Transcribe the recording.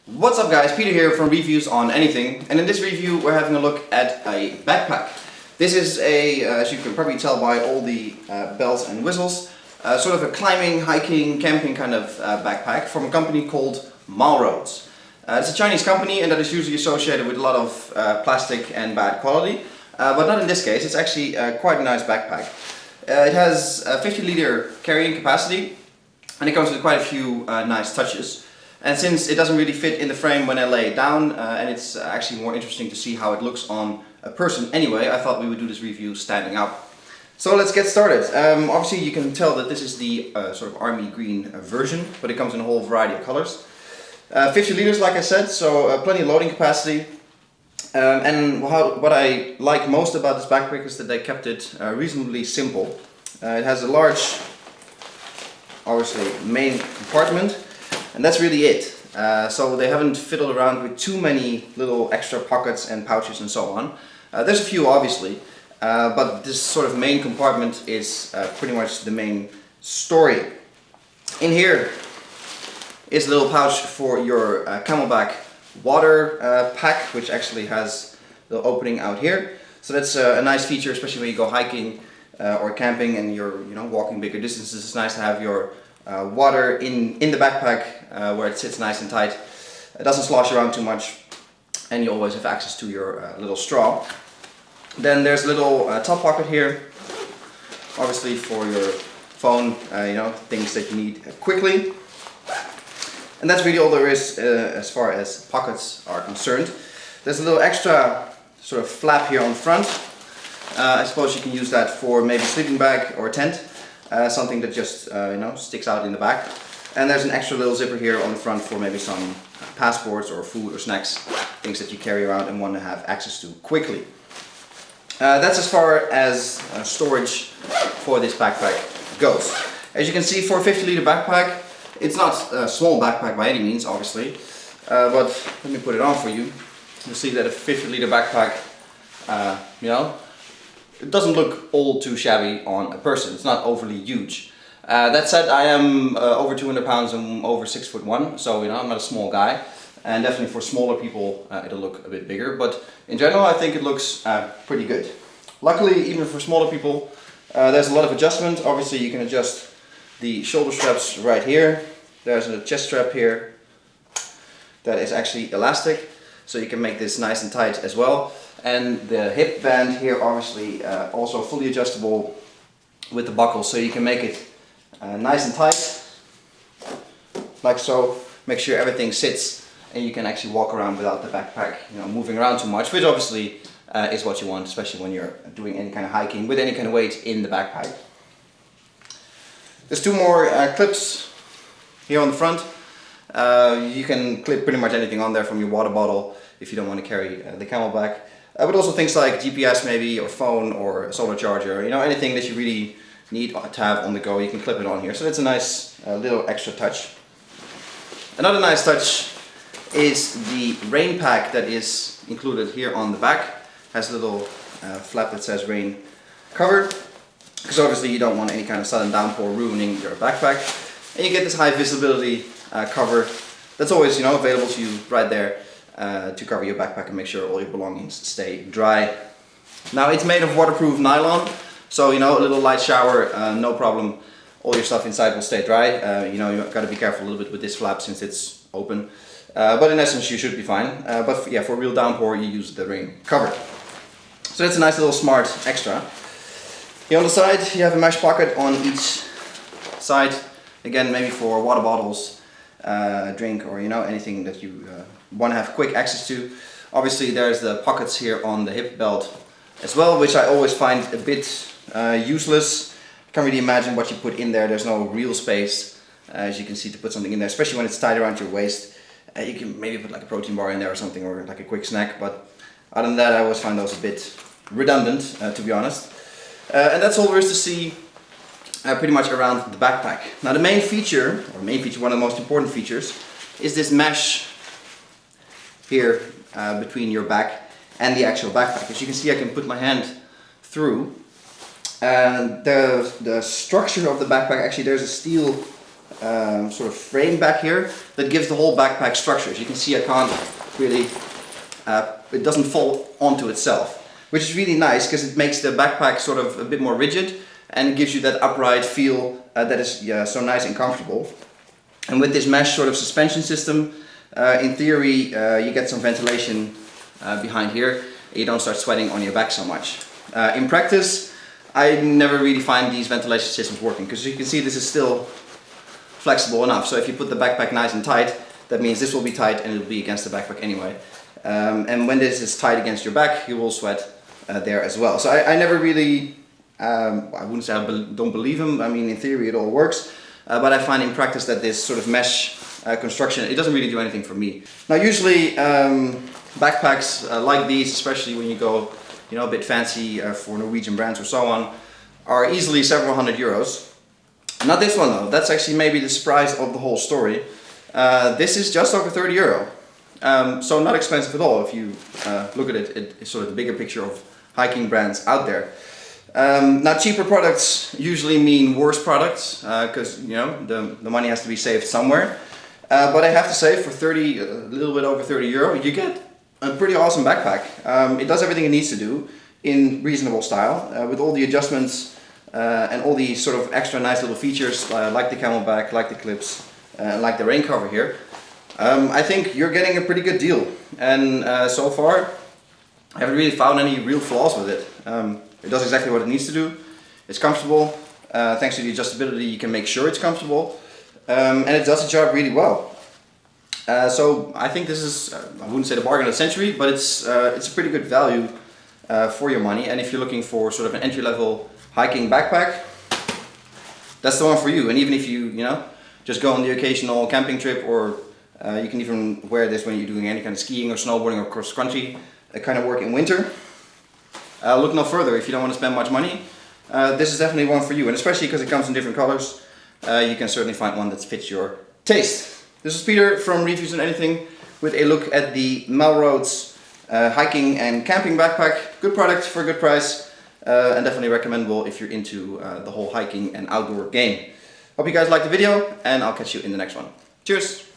What's up guys, Peter here from Reviews on Anything, and in this review we're having a look at a backpack. This is a, as you can probably tell by all the bells and whistles, sort of a climbing, hiking, camping kind of backpack from a company called MALEROADS. It's a Chinese company and that is usually associated with a lot of plastic and bad quality, but not in this case. It's actually quite a nice backpack. It has a 50-liter carrying capacity and it comes with quite a few nice touches. And since it doesn't really fit in the frame when I lay it down, and it's actually more interesting to see how it looks on a person anyway, I thought we would do this review standing up. So let's get started. Obviously you can tell that this is the sort of army green version, but it comes in a whole variety of colors. 50 liters like I said, so plenty of loading capacity. And what I like most about this backpack is that they kept it reasonably simple. It has a large, obviously, main compartment. And that's really it. So they haven't fiddled around with too many little extra pockets and pouches and so on. There's a few obviously, but this sort of main compartment is pretty much the main story. In here is a little pouch for your Camelback water pack, which actually has the opening out here. So that's a nice feature, especially when you go hiking or camping and you're walking bigger distances. It's nice to have your water in the backpack where it sits nice and tight. It doesn't slosh around too much and you always have access to your little straw. Then there's a little top pocket here, obviously for your phone, things that you need quickly. And that's really all there is as far as pockets are concerned. There's a little extra sort of flap here on the front. I suppose you can use that for maybe sleeping bag or a tent. Something that just sticks out in the back. And there's an extra little zipper here on the front for maybe some passports or food or snacks, things that you carry around and want to have access to quickly. That's as far as storage for this backpack goes. As you can see, for a 50-liter backpack, it's not a small backpack by any means, obviously, but let me put it on for you. You'll see that a 50-liter backpack, it doesn't look all too shabby on a person. It's not overly huge. That said, I am over 200 pounds and over 6'1", so I'm not a small guy. And definitely for smaller people, it'll look a bit bigger. But in general, I think it looks pretty good. Luckily, even for smaller people, there's a lot of adjustment. Obviously, you can adjust the shoulder straps right here. There's a chest strap here that is actually elastic, so you can make this nice and tight as well. And the hip band here obviously also fully adjustable with the buckle, so you can make it nice and tight, like so. Make sure everything sits and you can actually walk around without the backpack moving around too much, which obviously is what you want, especially when you're doing any kind of hiking with any kind of weight in the backpack. There's two more clips here on the front. You can clip pretty much anything on there, from your water bottle if you don't want to carry the Camelback. But also things like GPS maybe, or phone, or a solar charger, anything that you really need to have on the go, you can clip it on here. So that's a nice little extra touch. Another nice touch is the rain pack that is included here on the back. Has a little flap that says rain covered, because obviously you don't want any kind of sudden downpour ruining your backpack. And you get this high visibility cover that's always available to you right there. To cover your backpack and make sure all your belongings stay dry. Now it's made of waterproof nylon, so a little light shower, no problem. All your stuff inside will stay dry. You've got to be careful a little bit with this flap since it's open. But in essence you should be fine. But yeah, for real downpour you use the rain cover. So that's a nice little smart extra. Here on the side you have a mesh pocket on each side. Again, maybe for water bottles, drink, or anything that you want to have quick access to. Obviously there's the pockets here on the hip belt as well, which I always find a bit useless. Can't really imagine what you put in there. There's no real space, as you can see, to put something in there, especially when it's tied around your waist. You can maybe put like a protein bar in there or something, or like a quick snack, but other than that I always find those a bit redundant, to be honest. And that's all there is to see pretty much around the backpack. Now the main feature, one of the most important features, is this mesh here between your back and the actual backpack. As you can see, I can put my hand through, and the structure of the backpack, actually there's a steel sort of frame back here that gives the whole backpack structure. As you can see, I can't really, it doesn't fall onto itself, which is really nice because it makes the backpack sort of a bit more rigid and it gives you that upright feel that is so nice and comfortable. And with this mesh sort of suspension system, in theory, you get some ventilation behind here. You don't start sweating on your back so much. In practice, I never really find these ventilation systems working because you can see this is still flexible enough. So if you put the backpack nice and tight, that means this will be tight and it will be against the backpack anyway. And when this is tight against your back, you will sweat there as well. So I never really, I wouldn't say I don't believe him. I mean, in theory it all works. But I find in practice that this sort of mesh construction, it doesn't really do anything for me. Now usually backpacks like these, especially when you go a bit fancy for Norwegian brands or so on, are easily several €100. Not this one though, that's actually maybe the surprise of the whole story. This is just over €30. So not expensive at all if you look at it. It's sort of the bigger picture of hiking brands out there. Now cheaper products usually mean worse products because the money has to be saved somewhere. But I have to say, for a little bit over €30, you get a pretty awesome backpack. It does everything it needs to do in reasonable style with all the adjustments and all the sort of extra nice little features like the camelback, like the clips, like the rain cover here. I think you're getting a pretty good deal, and so far I haven't really found any real flaws with it. It does exactly what it needs to do. It's comfortable. Thanks to the adjustability, you can make sure it's comfortable, and it does the job really well. So I think this is, I wouldn't say the bargain of the century, but it's a pretty good value for your money. And if you're looking for sort of an entry-level hiking backpack, that's the one for you. And even if you just go on the occasional camping trip, or you can even wear this when you're doing any kind of skiing or snowboarding or cross-country kind of work in winter. Look no further if you don't want to spend much money. This is definitely one for you, and especially because it comes in different colors, you can certainly find one that fits your taste. This is Peter from Reviews on Anything with a look at the MALEROADS hiking and camping backpack. Good product for a good price, and definitely recommendable if you're into the whole hiking and outdoor game. Hope you guys liked the video, and I'll catch you in the next one. Cheers!